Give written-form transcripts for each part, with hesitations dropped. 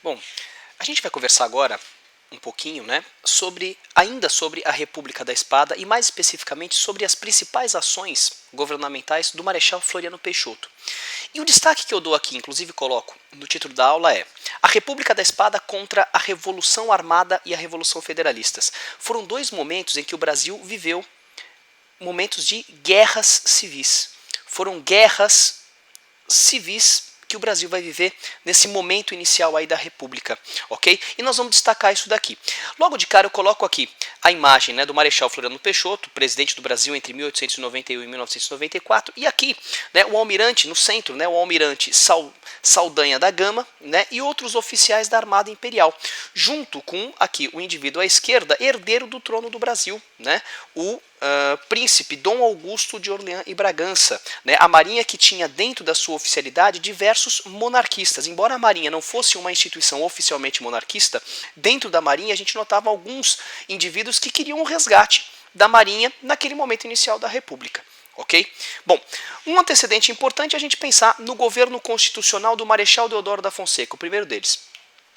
Bom, a gente vai conversar agora um pouquinho, né, ainda sobre a República da Espada e mais especificamente sobre as principais ações governamentais do Marechal Floriano Peixoto. E o destaque que eu dou aqui, inclusive coloco no título da aula, é a República da Espada contra a Revolução Armada e a Revolução Federalistas. Foram dois momentos em que o Brasil viveu momentos de guerras civis. Foram guerras civis que o Brasil vai viver nesse momento inicial aí da República, ok? E nós vamos destacar isso daqui. Logo de cara eu coloco aqui a imagem, né, do Marechal Floriano Peixoto, presidente do Brasil entre 1891 e 1994, e aqui, né, o almirante no centro, né, o almirante Saldanha da Gama, né, e outros oficiais da Armada Imperial, junto com aqui o indivíduo à esquerda, herdeiro do trono do Brasil, né, o príncipe Dom Augusto de Orleans e Bragança, né, a Marinha que tinha dentro da sua oficialidade diversos monarquistas. Embora a Marinha não fosse uma instituição oficialmente monarquista, dentro da Marinha a gente notava alguns indivíduos que queriam um resgate da Marinha naquele momento inicial da República. Ok? Bom, um antecedente importante é a gente pensar no governo constitucional do Marechal Deodoro da Fonseca, o primeiro deles.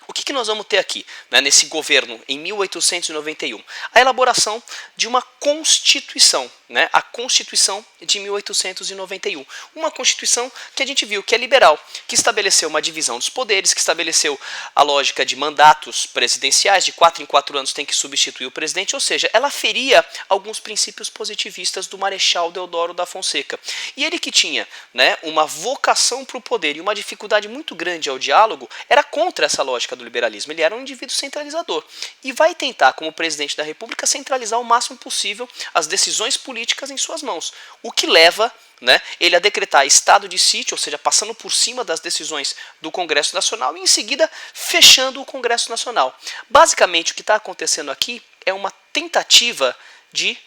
O que nós vamos ter aqui, né, nesse governo em 1891? A elaboração de uma Constituição, né, a Constituição de 1891. Uma Constituição que a gente viu que é liberal, que estabeleceu uma divisão dos poderes, que estabeleceu a lógica de mandatos presidenciais, de 4 em 4 anos tem que substituir o presidente, ou seja, ela feria alguns princípios positivistas do Marechal Deodoro da Fonseca. E ele que tinha, né, uma vocação para o poder e uma dificuldade muito grande ao diálogo, era contra essa lógica do liberalismo. Ele era um indivíduo centralizador e vai tentar, como presidente da República, centralizar o máximo possível as decisões políticas em suas mãos, o que leva, né, ele a decretar estado de sítio, ou seja, passando por cima das decisões do Congresso Nacional e em seguida fechando o Congresso Nacional. Basicamente o que está acontecendo aqui é uma tentativa de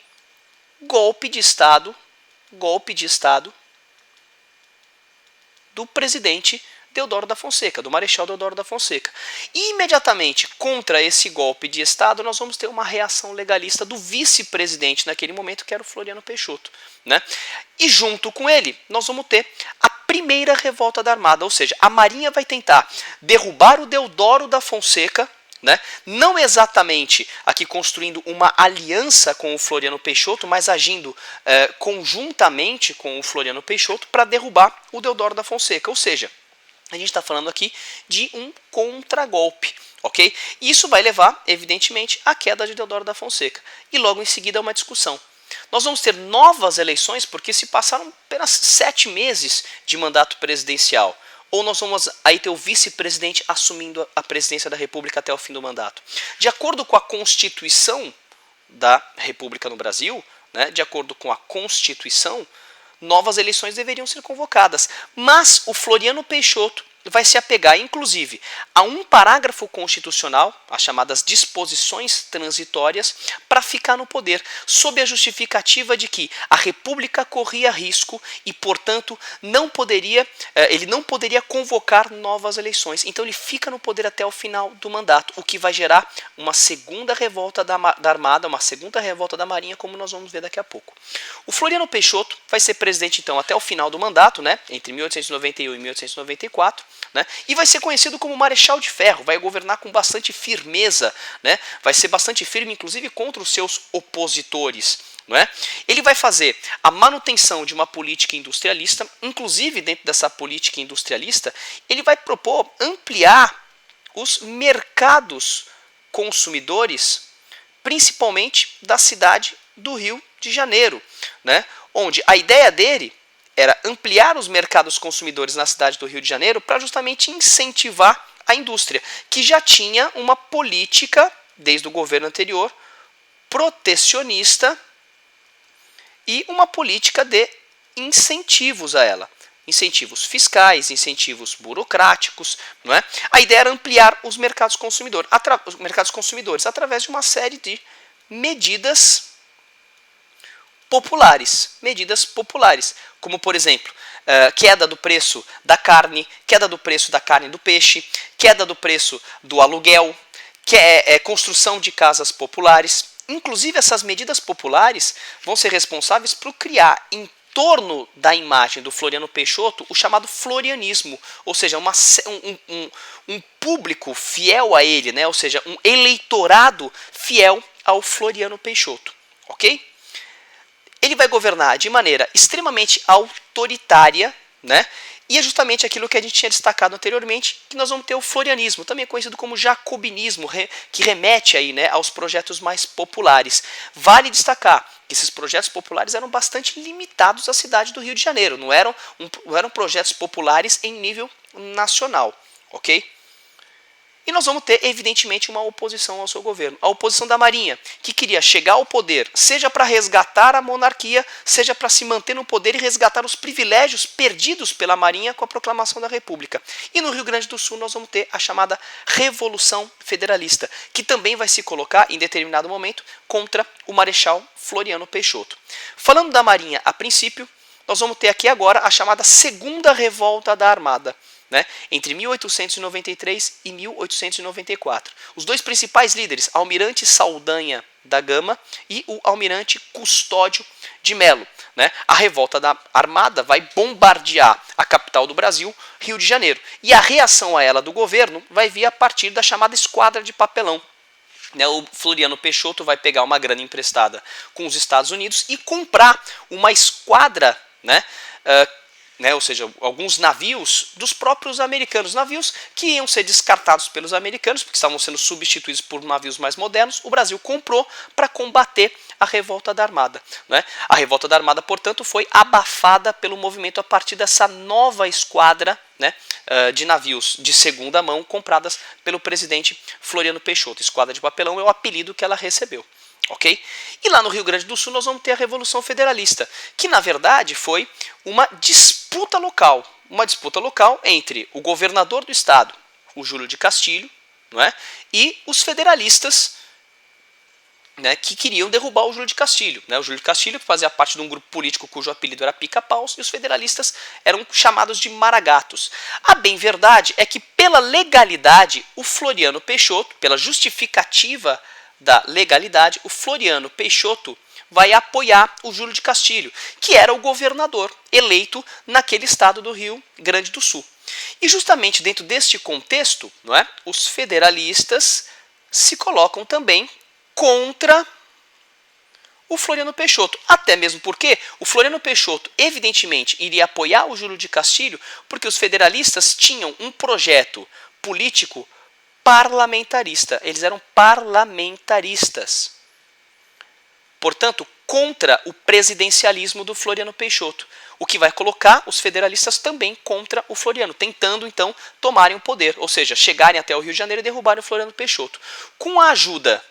golpe de Estado do presidente Deodoro da Fonseca, do Marechal Deodoro da Fonseca. E imediatamente contra esse golpe de Estado nós vamos ter uma reação legalista do vice-presidente naquele momento, que era o Floriano Peixoto, né? E junto com ele nós vamos ter a primeira revolta da Armada, ou seja, a Marinha vai tentar derrubar o Deodoro da Fonseca, né? Não exatamente aqui construindo uma aliança com o Floriano Peixoto, mas agindo conjuntamente com o Floriano Peixoto para derrubar o Deodoro da Fonseca, ou seja, a gente está falando aqui de um contragolpe, ok? E isso vai levar, evidentemente, à queda de Deodoro da Fonseca. E logo em seguida uma discussão. Nós vamos ter novas eleições porque se passaram apenas 7 meses de mandato presidencial. Ou nós vamos aí ter o vice-presidente assumindo a presidência da República até o fim do mandato. De acordo com a Constituição da República no Brasil, né, de acordo com a Constituição, novas eleições deveriam ser convocadas. Mas o Floriano Peixoto vai se apegar, inclusive, a um parágrafo constitucional, as chamadas disposições transitórias, para ficar no poder, sob a justificativa de que a República corria risco e, portanto, ele não poderia convocar novas eleições. Então ele fica no poder até o final do mandato, o que vai gerar uma segunda revolta da Armada, uma segunda revolta da Marinha, como nós vamos ver daqui a pouco. O Floriano Peixoto vai ser presidente, então, até o final do mandato, né, entre 1891 e 1894, né, e vai ser conhecido como Marechal de Ferro, vai governar com bastante firmeza, né, vai ser bastante firme, inclusive, contra os seus opositores. Não é? Ele vai fazer a manutenção de uma política industrialista, inclusive dentro dessa política industrialista, ele vai propor ampliar os mercados consumidores, principalmente da cidade do Rio de Janeiro, né, onde a ideia dele era ampliar os mercados consumidores na cidade do Rio de Janeiro para justamente incentivar a indústria, que já tinha uma política, desde o governo anterior, protecionista e uma política de incentivos a ela. Incentivos fiscais, incentivos burocráticos. Não é? A ideia era ampliar os mercados consumidores através de uma série de medidas populares, como por exemplo, queda do preço da carne, queda do preço da carne do peixe, queda do preço do aluguel, construção de casas populares. Inclusive essas medidas populares vão ser responsáveis por criar em torno da imagem do Floriano Peixoto o chamado florianismo, ou seja, um público fiel a ele, né? Ou seja, um eleitorado fiel ao Floriano Peixoto, ok? Ele vai governar de maneira extremamente autoritária, né? E é justamente aquilo que a gente tinha destacado anteriormente, que nós vamos ter o florianismo, também conhecido como jacobinismo, que remete aí, né, aos projetos mais populares. Vale destacar que esses projetos populares eram bastante limitados à cidade do Rio de Janeiro, não eram projetos populares em nível nacional, ok? E nós vamos ter, evidentemente, uma oposição ao seu governo. A oposição da Marinha, que queria chegar ao poder, seja para resgatar a monarquia, seja para se manter no poder e resgatar os privilégios perdidos pela Marinha com a proclamação da República. E no Rio Grande do Sul nós vamos ter a chamada Revolução Federalista, que também vai se colocar, em determinado momento, contra o Marechal Floriano Peixoto. Falando da Marinha, a princípio, nós vamos ter aqui agora a chamada Segunda Revolta da Armada, né, entre 1893 e 1894. Os dois principais líderes, Almirante Saldanha da Gama e o Almirante Custódio de Melo. Né? A revolta da Armada vai bombardear a capital do Brasil, Rio de Janeiro. E a reação a ela do governo vai vir a partir da chamada Esquadra de Papelão. O Floriano Peixoto vai pegar uma grana emprestada com os Estados Unidos e comprar uma esquadra, ou seja, alguns navios dos próprios americanos, navios que iam ser descartados pelos americanos, porque estavam sendo substituídos por navios mais modernos. O Brasil comprou para combater a revolta da Armada. Né? A revolta da Armada, portanto, foi abafada pelo movimento a partir dessa nova esquadra, né, de navios de segunda mão compradas pelo presidente Floriano Peixoto. Esquadra de Papelão é o apelido que ela recebeu. Okay? E lá no Rio Grande do Sul nós vamos ter a Revolução Federalista, que na verdade foi uma disputa local entre o governador do estado, o Júlio de Castilho, não é? E os federalistas, né, que queriam derrubar o Júlio de Castilho. Né? O Júlio de Castilho fazia parte de um grupo político cujo apelido era Pica-Paus, e os federalistas eram chamados de Maragatos. A bem verdade é que pela legalidade, o Floriano Peixoto, pela justificativa da legalidade, o Floriano Peixoto vai apoiar o Júlio de Castilho, que era o governador eleito naquele estado do Rio Grande do Sul. E justamente dentro deste contexto, não é, os federalistas se colocam também contra o Floriano Peixoto, até mesmo porque o Floriano Peixoto evidentemente iria apoiar o Júlio de Castilho, porque os federalistas tinham um projeto político parlamentarista, eles eram parlamentaristas. Portanto, contra o presidencialismo do Floriano Peixoto, o que vai colocar os federalistas também contra o Floriano, tentando então tomarem o poder, ou seja, chegarem até o Rio de Janeiro e derrubarem o Floriano Peixoto. Com a ajuda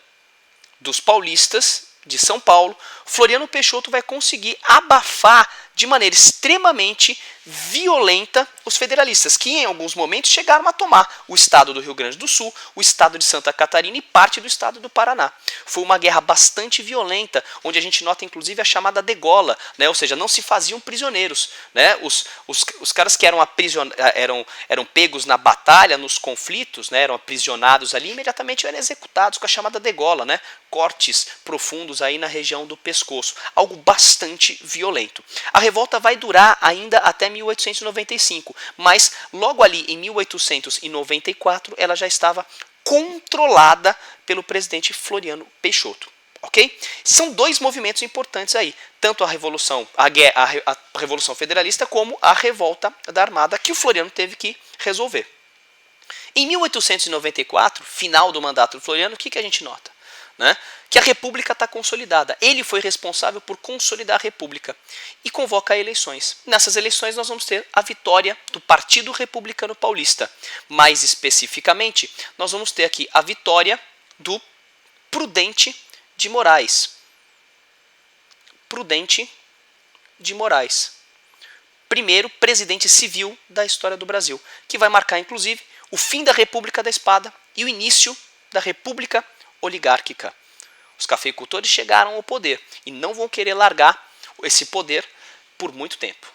dos paulistas de São Paulo, Floriano Peixoto vai conseguir abafar de maneira extremamente violenta os federalistas, que em alguns momentos chegaram a tomar o estado do Rio Grande do Sul, o estado de Santa Catarina e parte do estado do Paraná. Foi uma guerra bastante violenta, onde a gente nota inclusive a chamada degola, né? Ou seja, não se faziam prisioneiros. Né? Os caras que eram pegos na batalha, nos conflitos, né? Eram aprisionados ali, imediatamente eram executados com a chamada degola, né? Cortes profundos aí na região do pescoço, algo bastante violento. A revolta vai durar ainda até 1895, mas logo ali em 1894 ela já estava controlada pelo presidente Floriano Peixoto. Ok? São dois movimentos importantes aí, tanto a Revolução Federalista como a Revolta da Armada, que o Floriano teve que resolver. Em 1894, final do mandato do Floriano, o que a gente nota? Né? Que a República está consolidada. Ele foi responsável por consolidar a República e convoca eleições. Nessas eleições nós vamos ter a vitória do Partido Republicano Paulista. Mais especificamente, nós vamos ter aqui a vitória do Prudente de Moraes. Prudente de Moraes. Primeiro presidente civil da história do Brasil, que vai marcar inclusive o fim da República da Espada e o início da República Oligárquica. Os cafeicultores chegaram ao poder e não vão querer largar esse poder por muito tempo.